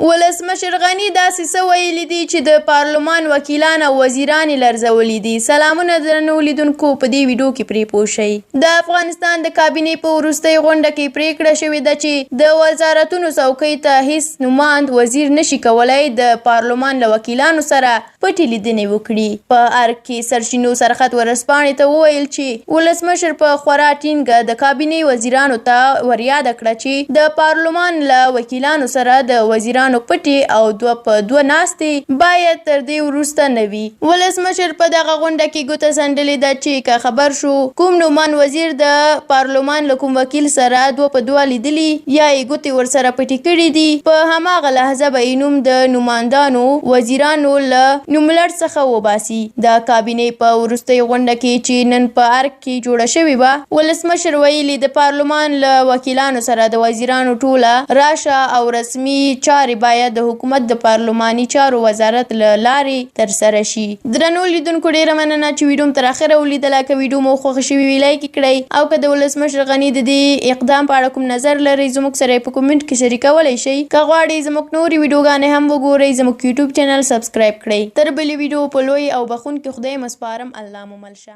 ولسمشر غني داسې څه ویلي دي چې د پارلمان وکیلان او وزیران یې لرزولي دي. سلامونه درنو لیدونکو، په دې ویډیو کې پرې پوه شئ. د افغانستان د کابینې په وروستۍ غونډه کې پریکړه شوې ده چې د وزارتونو څوکۍ ته هیڅ نوماند وزیر نشي کولای د پارلمان له وکیلانو سره پټې لیدنې وکړي. په ارګ کې سرچینو سرحد ورځپاڼې ته وویل چې ولسمشر په خورا ټینګه د کابینې وزیرانو ته وریاده کړه چې د پارلمان له وکیلانو سره د وزیرانو پټې او دوه په دوه ناستې باید تر دې وروسته نه وي. ولسمشر په دغه غونډه کې ګوته څنډلې ده چې که خبر شو کوم نومان وزیر د پارلمان له کوم وکیل سره دوه په دوه لیدلي یا یې ګوتې ورسره پټې کړي دي، په هماغه لحظه به یې نوم د نوماندانو وزیرانو له نوملړ څخه وباسي. د کابینې په وروستۍ غونډه کې چې نن په ارګ کې جوړه شوې وه، ولسمشر ویلي د پارلمان له وکیلانو سره د وزیرانو ټوله راشه او رسمي چارې باید د حکومت د پارلماني چارو وزارت له لارې ترسره شي. درنو لیدونکو، ډیره مننه چې ویډیو مو تر اخره ولیدله. که ویډیو مو خوښه شوې وي لایک کړئ، او که د ولسمشر غني د دې اقدام په اړه کوم نظر لرئ زموږ سره په کومنټ کې شریکولی شئ. که غواړئ زموږ نورې ویډیوګانې هم وګورئ، زموږ یوټیوب چینل سبسکرایب کړئ. تر بلې ویډیو په لوی او بخښونکي خدای مو سپارم. الله مو مل شه.